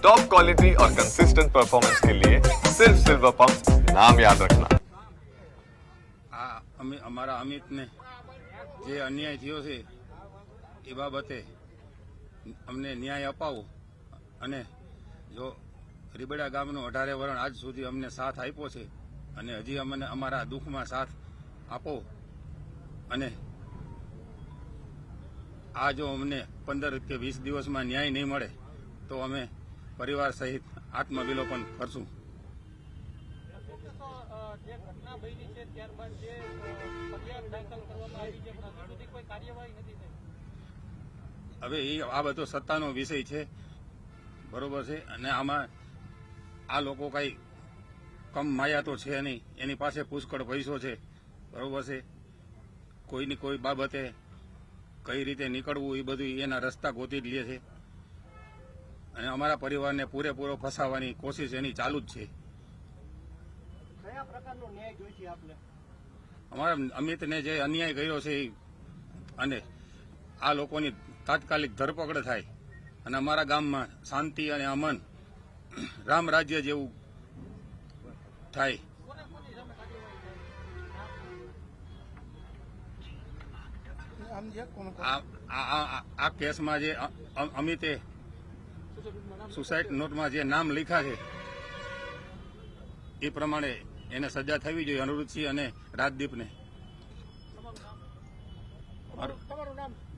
Top quality और consistent performance के लिए सिर्फ सिल्वर पंप नाम याद रखना। અમારા અમિતને જે અન્યાય થયો છે એ બાબતે અમને ન્યાય અપાવો અને જો રીબડા ગામનો 18 વર્ષ આજ સુધી અમને સાથ આપ્યો છે અને હજી અમને અમારા દુઃખમાં સાથ આપો અને આ જો અમને 15 કે 20 દિવસમાં ન્યાય નહીં મળે તો અમે પરિવાર સહિત આત્મવિલોપન કરશું। હવે આ બધો સત્તાનો વિષય છે, બરોબર છે, અને આમાં આ લોકો કઈ કમ માયા તો છે નહીં, એની પાસે પુષ્કળ પૈસો છે, બરોબર છે। કોઈની કોઈ બાબતે કઈ રીતે નીકળવું એ બધું એના રસ્તા ગોતી જ લે છે અને અમારા પરિવારને પૂરેપૂરો ફસાવવાની કોશિશ એની ચાલુ જ છે। કયા પ્રકારનો ન્યાય જોઈશે આપને? અમારા અમિતને જે અન્યાય કર્યો છે અને આ લોકોની તાત્કાલિક ધરપકડ થાય અને અમારા ગામમાં શાંતિ અને અમન રામ રાજ્ય જેવું થાય। આ કેસમાં જે અમિતે સુસાઇડ નોટમાં જે નામ લખ્યા છે એ પ્રમાણે એને સજા થવી જોઈએ અનિરુદ્ધસિંહ અને રાજદીપને।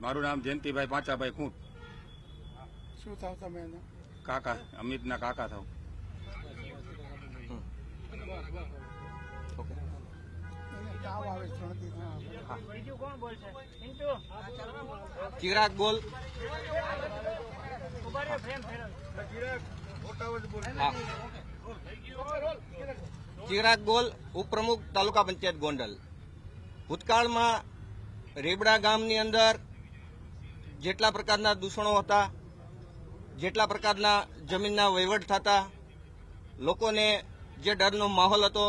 મારું નામ જયંતિભાઈ પાંચાભાઈ ખૂંટ। શું થાવ તમે? કાકા, અમિતના કાકા થાવ। ચિરાગ બોલ। ચિરાગ ગોલ, ઉપપ્રમુખ તાલુકા પંચાયત ગોંડલ। ભૂતકાળમાં રીબડા ગામની અંદર જેટલા પ્રકારના દૂષણો હતા, જેટલા પ્રકારના જમીનના વહીવટ થતા, લોકોને જે ડરનો માહોલ હતો,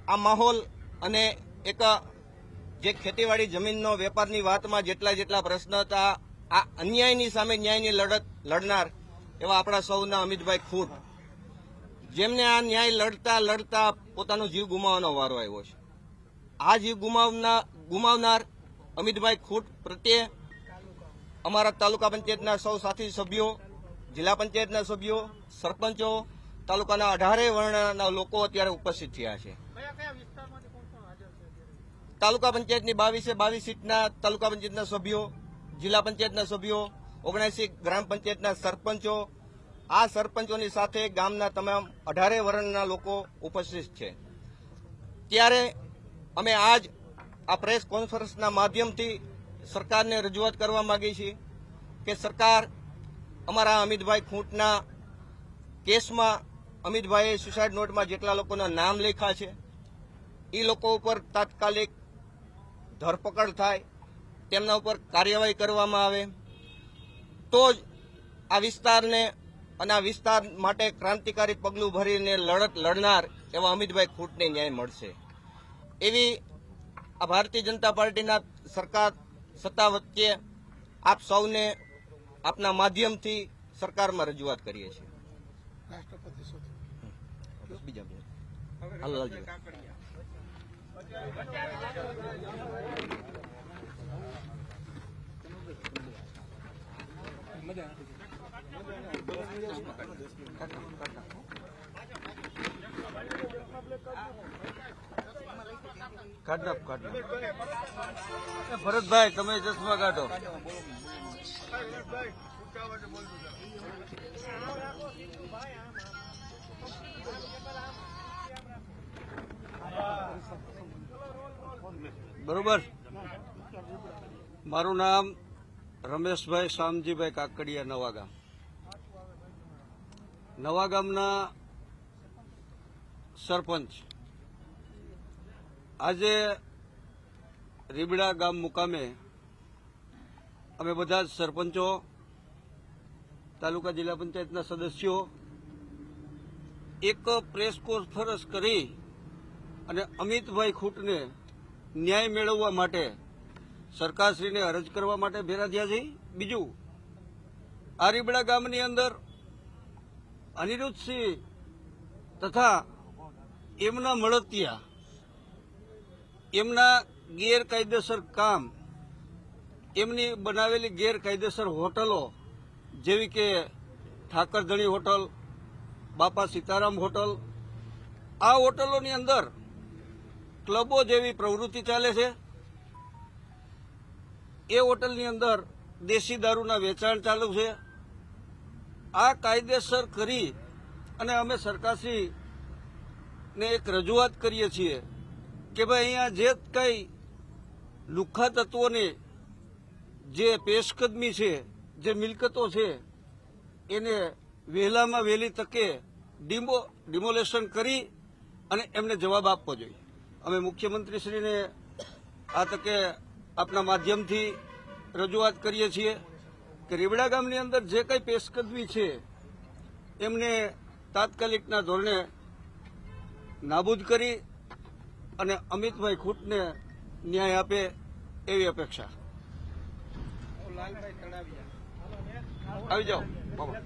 આ માહોલ અને એક જે ખેતીવાડી જમીનનો વેપારની વાતમાં જેટલા પ્રશ્ન હતા, આ અન્યાયની સામે ન્યાયની લડત લડનાર એવા આપણા સૌના અમિતભાઈ ખૂંટ, જેમને આ ન્યાય લડતા લડતા પોતાનો જીવ ગુમાવવાનો વારો આવ્યો છે। આ જીવ ગુમાવનાર અમિતભાઈ ખૂંટ પ્રત્યે અમારા તાલુકા પંચાયતના સૌ સાથી સભ્યો, જિલ્લા પંચાયતના સભ્યો, સરપંચો, તાલુકાના 18 વર્ણના લોકો અત્યારે ઉપસ્થિત થયા છે। તાલુકા પંચાયતની 22 સીટના તાલુકા પંચાયતના સભ્યો, જિલ્લા પંચાયતના સભ્યો, 79 ગ્રામ પંચાયતના સરપંચો, આ સરપંચોની સાથે ગામના તમામ 18 વર્ણના લોકો ઉપસ્થિત છે। ત્યારે અમે આજ આ પ્રેસ કોન્ફરન્સના માધ્યમથી સરકારને રજૂઆત કરવા માંગીએ છીએ કે સરકાર અમારા અમિતભાઈ ખૂંટના કેસમાં અમિતભાઈએ સુસાઇડ નોટમાં જેટલા લોકોના નામ લખ્યા છે એ લોકો ઉપર તાત્કાલિક ધરપકડ થાય, તેમના ઉપર કાર્યવાહી કરવામાં આવે તો જ આ વિસ્તારને અને આ વિસ્તાર માટે ક્રાંતિકારી પગલું ભરીને લડત લડનાર એવા અમિતભાઈ ખૂંટને ન્યાય મળશે એવી આ ભારતીય જનતા પાર્ટીના સરકાર સત્તા વચ્ચે આપ સૌને આપના માધ્યમથી સરકારમાં રજૂઆત કરીએ છીએ। ભરતભાઈ તમે ચશ્મા કાઢો। બરોબર। મારું નામ રમેશભાઈ શામજીભાઈ કાકડિયા, નવા ગામના સરપંચ। આજે રીબડા ગામ મુકામે અમે બધા જ સરપંચો, તાલુકા જિલ્લા પંચાયતના સદસ્યો એક પ્રેસ કોન્ફરન્સ કરી અને અમિતભાઈ ખૂંટને ન્યાય મેળવવા માટે સરકારશ્રીને અરજ કરવા માટે ભેગા થયા છે। બીજું, આ રીબડા ગામની અંદર અનિરુદ્ધસિંહ તથા એમના મળતિયા એમના ગેરકાયદેસર કામ, એમની બનાવેલી ગેરકાયદેસર હોટલો જેવી કે ઠાકરધણી હોટલ, બાપા સીતારામ હોટલ, આ હોટલોની અંદર ક્લબો જેવી પ્રવૃત્તિ ચાલે છે. એ હોટલની અંદર દેશી દારૂના વેચાણ ચાલુ છે. આ કાયદેસર કરી અને અમે સરકારશ્રીને એક રજૂઆત કરીએ છીએ કે ભાઈ અહીંયા જે કંઈ લુખ્ખા તત્વોને જે પેશકદમી છે, જે મિલકતો છે, એને વહેલામાં વહેલી તકે ડિમોલેશન કરી અને એમને જવાબ આપવો જોઈએ. અમે મુખ્યમંત્રીશ્રીને આ તકે આપના માધ્યમથી રજૂઆત કરીએ છીએ કે રીબડા ગામની અંદર જે કંઈ પેશકદમી છે એમને તાત્કાલિકના ધોરણે નાબૂદ કરી અને અમિતભાઈ ખૂંટને ન્યાય આપે એવી અપેક્ષા. આવી જાઓ બાબા.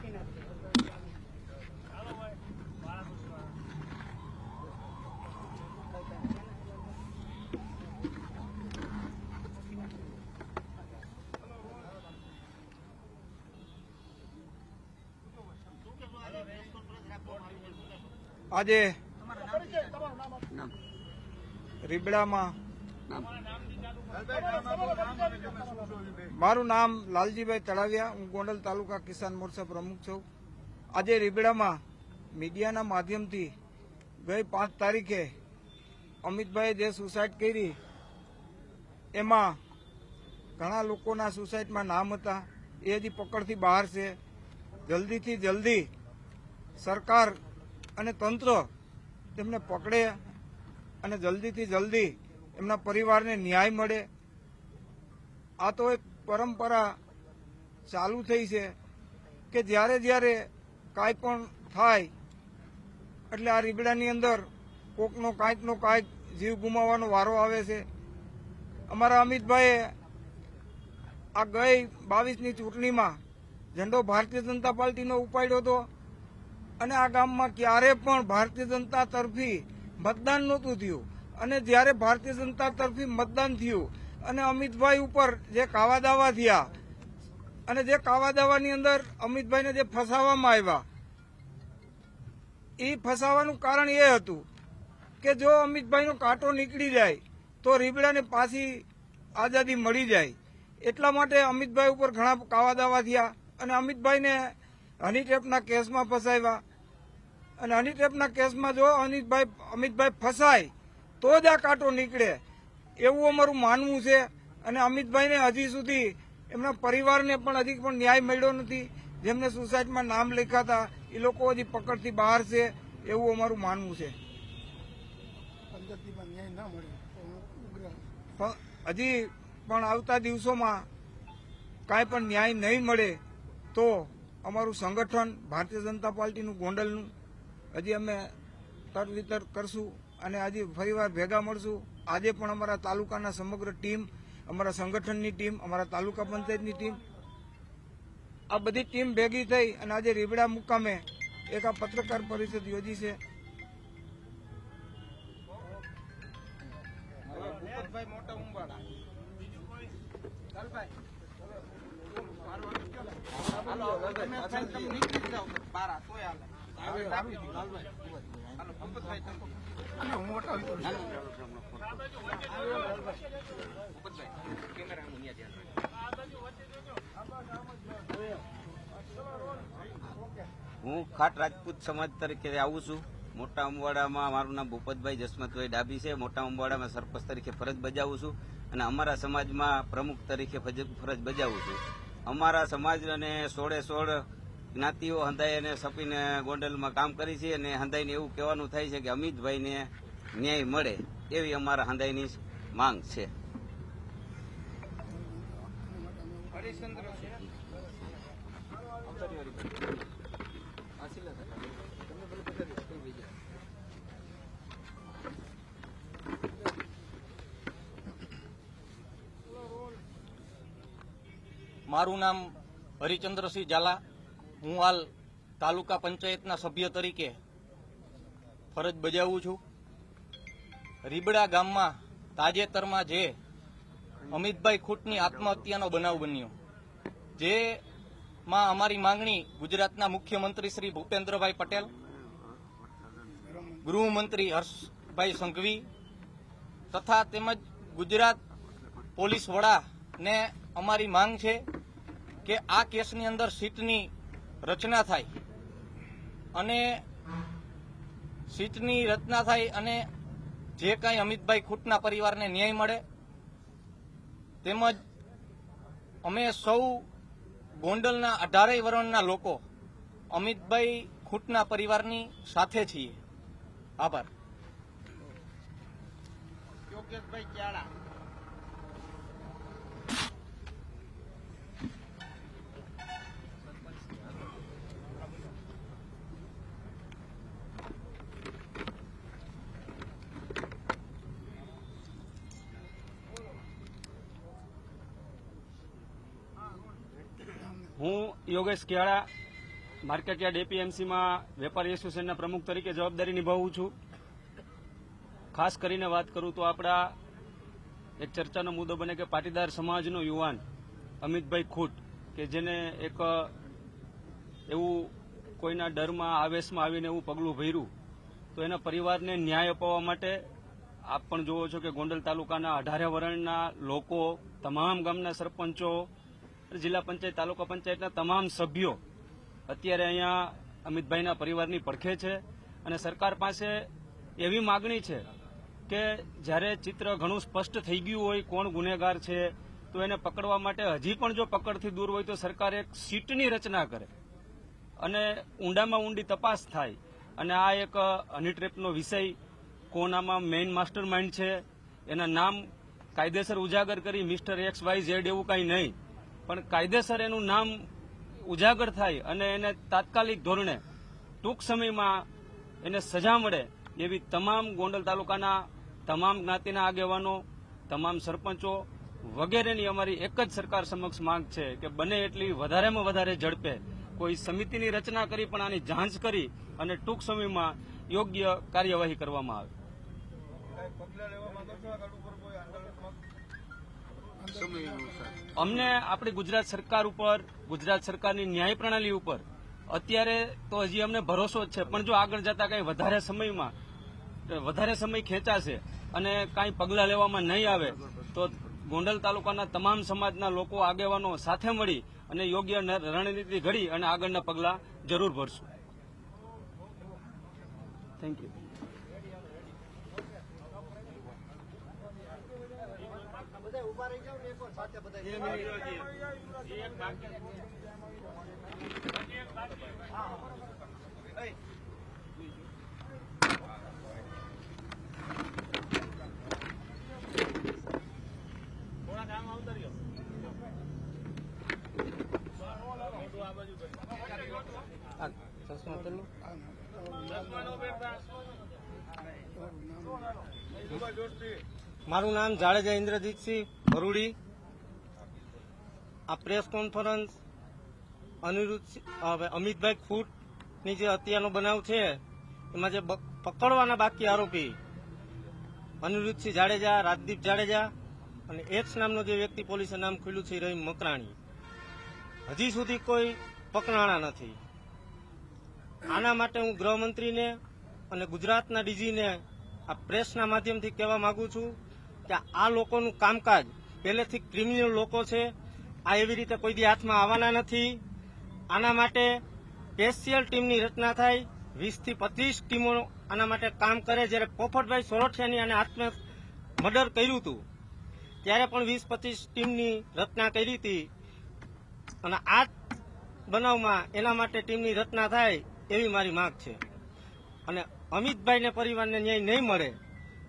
આજે રીબડામાં મારું નામ લાલજીભાઈ તળાવિયા, હું ગોંડલ તાલુકા કિસાન મોરચા પ્રમુખ છું. આજે રીબડામાં મીડિયાના માધ્યમથી ગઈ 5 તારીખે અમિતભાઈએ જે સુસાઇડ કરી એમાં ઘણા લોકોના સુસાઇડમાં નામ હતા. એ હજી પકડથી બહાર છે. જલ્દીથી જલ્દી સરકાર અને તંત્ર તેમને પકડે અને જલ્દીથી જલ્દી એમના પરિવારને ન્યાય મળે. આ તો એક પરંપરા ચાલુ થઈ છે કે જ્યારે જ્યારે કાંઈ પણ થાય એટલે આ રીબડાની અંદર કોકનો કાંઈકનો કાંઈક જીવ ગુમાવવાનો વારો આવે છે. અમારા અમિતભાઈએ આ ગઈ 22ની ચૂંટણીમાં ઝંડો ભારતીય જનતા પાર્ટીનો ઉપાડ્યો હતો અને આ ગામમાં ક્યારે પણ ભારતીય જનતા તરફી મતદાન નહોતું થયું. અને જ્યારે ભારતીય જનતા તરફી મતદાન થયું અને અમિતભાઈ ઉપર જે કાવા દાવા થયા અને જે કાવા દાવાની અંદર અમિતભાઈને જે ફસાવવામાં આવ્યા, એ ફસાવાનું કારણ એ હતું કે જો અમિતભાઈનો કાંટો નીકળી જાય તો રીબડાને પાછી આઝાદી મળી જાય. એટલા માટે અમિતભાઈ ઉપર ઘણા કાવા દાવા થયા અને અમિતભાઈને હની ટ્રેપના કેસમાં ફસાવ્યા. અને હની ટ્રેપના કેસમાં જો અમિતભાઈ ફસાય તો જ આ કાંટો નીકળે એવું અમારું માનવું છે. અને અમિતભાઈને હજી સુધી એમના પરિવારને પણ હજી પણ ન્યાય મળ્યો નથી. જેમને સુસાઇડમાં નામ લખ્યા હતા એ લોકો હજી પકડથી બહાર છે એવું અમારું માનવું છે. હજી પણ આવતા દિવસોમાં કાંઈ પણ ન્યાય નહીં મળે તો અમારું સંગઠન ભારતીય જનતા પાર્ટીનું ગોંડલનું હજી અમે તરવિતર કરશું અને હજી ફરીવાર ભેગા મળશું. આજે પણ અમારા તાલુકાના સમગ્ર ટીમ, અમારા સંગઠનની ટીમ, અમારા તાલુકા પંચાયતની ટીમ, આ બધી ટીમ ભેગી થઈ અને આજે રીબડા મુકામે એક આ પત્રકાર પરિષદ યોજી છે. હું ખાટ રાજપૂત સમાજ તરીકે આવું છું. મોટા અંબાડામાં મારું નામ ભૂપતભાઈ જસમતભાઈ ડાબી છે. મોટા અંબાડામાં સરપંચ તરીકે ફરજ બજાવું છું અને અમારા સમાજમાં પ્રમુખ તરીકે ફરજ બજાવું છું. અમારા સમાજ અને 16 જ્ઞાતિઓ હંધાઈ અને સપીને ગોંડલમાં કામ કરી છે અને હંધાઈને એવું કહેવાનું થાય છે કે અમિતભાઈને ન્યાય મળે એવી અમારા હંધાઈની માંગ છે. મારું નામ હરિચંદ્રસિંહ ઝાલા. હું હાલ તાલુકા પંચાયતના સભ્ય તરીકે ફરજ બજાવું છું. રીબડા ગામમાં તાજેતરમાં જે અમિતભાઈ ખૂટની આત્મહત્યાનો બનાવ બન્યો, જેમાં અમારી માંગણી ગુજરાતના મુખ્યમંત્રી શ્રી ભૂપેન્દ્રભાઈ પટેલ, ગૃહમંત્રી હર્ષભાઈ સંઘવી તથા તેમજ ગુજરાત પોલીસ વડાને અમારી માંગ છે કે આ કેસની અંદર સીટની રચના થાય અને સીટની રચના થાય અને જે કાંઈ અમિતભાઈ ખૂટના પરિવારને ન્યાય મળે, તેમજ અમે સૌ ગોંડલના 18 વરણના લોકો અમિતભાઈ ખૂટના પરિવારની સાથે છીએ. આભાર. યોગેશભાઈ ચાળા. હું યોગેશ કેળા માર્કેટયાર્ડ એપીએમસીમાં વેપારી એસોસિએશનના પ્રમુખ તરીકે જવાબદારી નિભાવું છું. ખાસ કરીને વાત કરું તો આપણા એક ચર્ચાનો મુદ્દો બને કે પાટીદાર સમાજનો યુવાન અમિતભાઈ ખૂટ કે જેને એક એવું કોઈના ડરમાં આવેશમાં આવીને એવું પગલું ભર્યું, તો એના પરિવારને ન્યાય અપાવવા માટે આપ પણ જોવો છો કે ગોંડલ તાલુકાના 18 વરણના લોકો, તમામ ગામના સરપંચો, જિલ્લા પંચાયત, તાલુકા પંચાયતના તમામ સભ્યો અત્યારે અહીંયા અમિતભાઈના પરિવારની પડખે છે અને સરકાર પાસે એવી માગણી છે કે જ્યારે ચિત્ર ઘણું સ્પષ્ટ થઈ ગયું હોય કોણ ગુનેગાર છે, તો એને પકડવા માટે હજી પણ જો પકડથી દૂર હોય તો સરકાર એક સીટની રચના કરે અને ઊંડામાં ઊંડી તપાસ થાય. અને આ એક હની ટ્રેપનો વિષય, કોણ આમાં મેઇન માસ્ટર માઇન્ડ છે, એના નામ કાયદેસર ઉજાગર કરી મિસ્ટર XYZ એવું કાંઈ નહીં, પણ કાયદેસર એનું નામ ઉજાગર થાય અને એને તાત્કાલિક ધોરણે ટૂંક સમયમાં એને સજા મળે એવી તમામ ગોંડલ તાલુકાના તમામ જ્ઞાતિના આગેવાનો, તમામ સરપંચો વગેરેની અમારી એક જ સરકાર સમક્ષ માંગ છે કે બને એટલી વધારેમાં વધારે ઝડપે કોઈ સમિતિની રચના કરી પણ આની જાંચ કરી અને ટૂંક સમયમાં યોગ્ય કાર્યવાહી કરવામાં આવે. અમને આપણી ગુજરાત સરકાર ઉપર, ગુજરાત સરકારની ન્યાય પ્રણાલી ઉપર અત્યારે તો હજી અમને ભરોસો જ છે, પણ જો આગળ જતા કંઈ વધારે સમય ખેંચાશે અને કાંઈ પગલાં લેવામાં નહીં આવે તો ગોંડલ તાલુકાના તમામ સમાજના લોકો, આગેવાનો સાથે મળી અને યોગ્ય રણનીતિ ઘડી અને આગળના પગલાં જરૂર ભરશું. Thank you. બધા ઉભા રહી જાવ ને એક વાર સાથે બધા. મારું નામ જાડેજા ઇન્દ્રજીતસિંહ ભરૂડી. આ પ્રેસ કોન્ફરન્સ અમિતભાઈ ખૂટની જે હત્યાનો બનાવ છે એમાં જે પકડવાના બાકી આરોપી અનિરુદ્ધસિંહ જાડેજા, રાજદીપ જાડેજા અને એક્સ નામનો જે વ્યક્તિ પોલીસે નામ ખુલ્યું છે રહીમ મકરાણી, હજી સુધી કોઈ પકડાણા નથી. આના માટે હું ગૃહમંત્રીને અને ગુજરાતના ડીજીને આ પ્રેસના માધ્યમથી કહેવા માંગુ છું કે આ લોકોનું કામકાજ પહેલેથી ક્રિમિનલ લોકો છે, આ એવી રીતે કોઈ દી હાથમાં આવવાના નથી. આના માટે સ્પેશિયલ ટીમની રચના થાય, 20 થી 25 ટીમો આના માટે કામ કરે. જ્યારે પોપટભાઈ સોરઠિયાની આને મર્ડર કર્યું હતું ત્યારે પણ 20-25 ટીમની રચના કરી હતી અને આ બનાવમાં એના માટે ટીમની રચના થાય એવી મારી માંગ છે. અને અમિતભાઈને પરિવારને ન્યાય નહીં મળે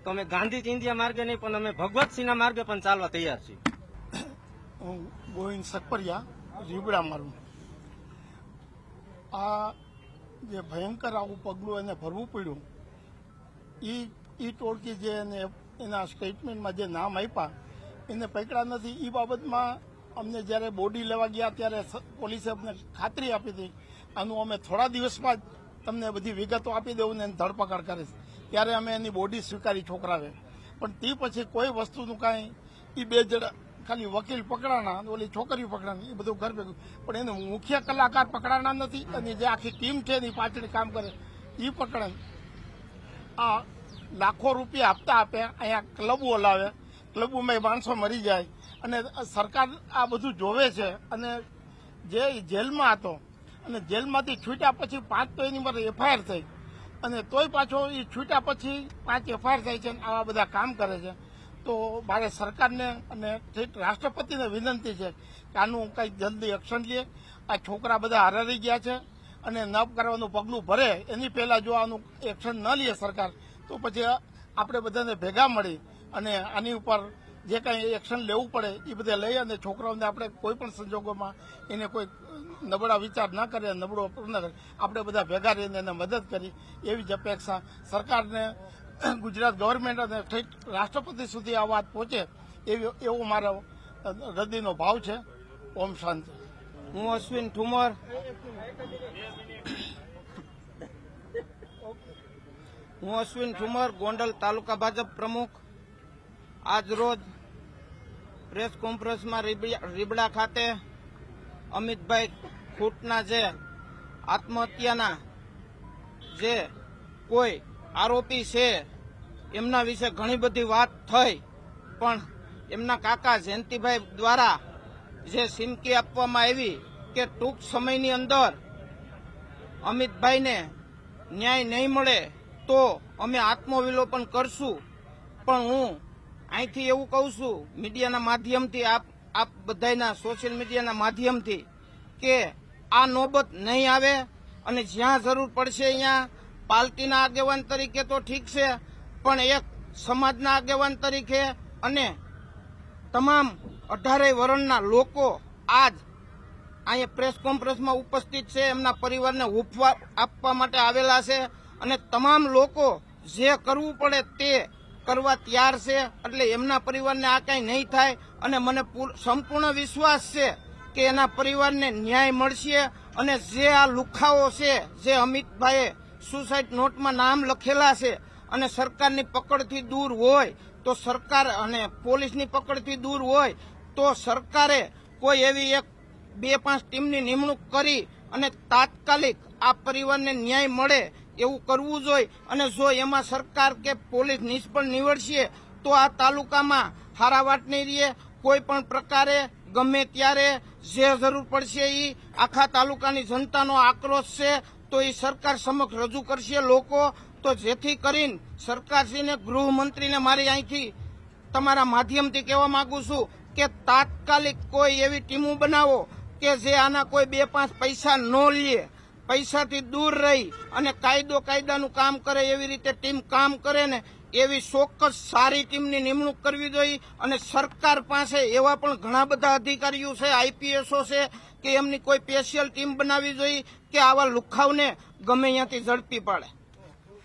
તો અમે ગાંધી ચિંધ્યા માર્ગે નહીં પણ અમે ભગવતસિંહના માર્ગે પણ ચાલવા તૈયાર છીએ. હું ગોવિંદ સકપરિયા, રીબડા મારું. આ જે ભયંકર આવું પગલું એને ભરવું પડ્યું, એ ટોળકી જે એના સ્ટેટમેન્ટમાં જે નામ આપ્યા એને પકડ્યા નથી. એ બાબતમાં અમને જ્યારે બોડી લેવા ગયા ત્યારે પોલીસે અમને ખાતરી આપી હતી આનું અમે થોડા દિવસમાં જ તમને બધી વિગતો આપી દઉં ને એની ધરપકડ કરીશ. ત્યારે અમે એની બોડી સ્વીકારી છોકરાએ. પણ તે પછી કોઈ વસ્તુનું કાંઈ એ બે જણા ખાલી વકીલ પકડાણા, ઓલી છોકરીઓ પકડાણી, એ બધું ઘર ભેગું. પણ એને મુખ્ય કલાકાર પકડાણા નથી અને જે આખી ટીમ છે એની પાછળ કામ કરે એ પકડાય. આ લાખો રૂપિયા હપ્તા આપે, અહીંયા ક્લબો લાવે, ક્લબોમાં માણસો મરી જાય અને સરકાર આ બધું જોવે છે. અને જે જેલમાં હતો અને જેલમાંથી છૂટ્યા પછી 5 તો એની પર એફઆઈઆર થઈ અને તોય પાછો એ છૂટ્યા પછી 5 એફઆઈઆર થાય છે અને આવા બધા કામ કરે છે. તો મારે સરકારને અને રાષ્ટ્રપતિને વિનંતી છે કે આનું કંઈક જલ્દી એક્શન લે. આ છોકરા બધા હરારી ગયા છે અને ન કરવાનું પગલું ભરે એની પહેલાં જો આનું એક્શન ન લે સરકાર, તો પછી આપણે બધાને ભેગા મળી અને આની ઉપર જે કાંઈ એક્શન લેવું પડે એ બધે લઈ અને છોકરાઓને આપણે કોઈ પણ સંજોગોમાં એને કોઈ નબળા વિચાર ન કરે, નબળો ન કરે, આપણે બધા ભેગા રહીને એને મદદ કરી એવી જ અપેક્ષા સરકારને, ગુજરાત ગવર્મેન્ટ અને રાષ્ટ્રપતિ સુધી આ વાત પહોંચે એવો મારો હૃદયનો ભાવ છે. ઓમ શાંતિ. હું અશ્વિન ઠુમર, ગોંડલ તાલુકા ભાજપ પ્રમુખ. આજ રોજ પ્રેસ કોન્ફરન્સમાં રીબડા ખાતે અમિતભાઈ ખૂટના જે આત્મહત્યાના જે કોઈ આરોપી છે એમના વિશે ઘણી બધી વાત થઈ, પણ એમના કાકા જયંતિભાઈ દ્વારા જે ચીમકી આપવામાં આવી કે ટૂંક સમયની અંદર અમિતભાઈને ન્યાય નહીં મળે તો અમે આત્મવિલોપન કરશું. પણ હું અહીંથી એવું કહું છું મીડિયાના માધ્યમથી, આપ બધાના સોશિયલ મીડિયાના માધ્યમથી, કે આ નોબત નહીં આવે અને જ્યાં જરૂર પડશે અહીંયા પાર્ટીના આગેવાન તરીકે તો ઠીક છે, પણ એક સમાજના આગેવાન તરીકે અને તમામ 18 વર્ણના લોકો આજ અહીંયા પ્રેસ કોન્ફરન્સમાં ઉપસ્થિત છે, એમના પરિવારને હૂંફ આપવા માટે આવેલા છે અને તમામ લોકો જે કરવું પડે તે કરવા તૈયાર છે. એટલે એમના પરિવારને આ કાંઈ નહીં થાય અને મને સંપૂર્ણ વિશ્વાસ છે કે એના પરિવારને ન્યાય મળશે. અને જે આ લુખાઓ છે, જે અમિતભાઈએ સુસાઇડ નોટમાં નામ લખેલા છે અને સરકારની પકડથી દૂર હોય તો સરકાર અને પોલીસની પકડથી દૂર હોય તો સરકારે કોઈ એવી 2-5 ટીમની નિમણૂક કરી અને તાત્કાલિક આ પરિવારને ન્યાય મળે એવું કરવું જોઈએ. અને જો એમાં સરકાર કે પોલીસ નિષ્ફળ નીવડશે તો આ તાલુકામાં હારાવાટ નહીં રહે. કોઈ પણ પ્રકારે ગમે ત્યારે જે જરૂર પડશે એ આખા તાલુકાની જનતાનો આક્રોશ છે તો એ સરકાર સમક્ષ રજૂ કરશે લોકો. તો જેથી કરીને સરકારશ્રીને, ગૃહમંત્રીને મારી અહીંથી તમારા માધ્યમથી કહેવા માંગુ છું કે તાત્કાલિક કોઈ એવી ટીમો બનાવો કે જે આના કોઈ 2-5 પૈસા ન લે, પૈસાથી દૂર રહી અને કાયદાનું કામ કરે એવી રીતે ટીમ કામ કરે ને એવી ચોક્કસ સારી ટીમની નિમણૂક કરવી જોઈએ. અને સરકાર પાસે એવા પણ ઘણા બધા અધિકારીઓ છે, આઈપીએસઓ છે, કે એમની કોઈ સ્પેશિયલ ટીમ બનાવવી જોઈએ કે આવા લુખાવને ગમે ત્યાંથી ઝડપી પાડે.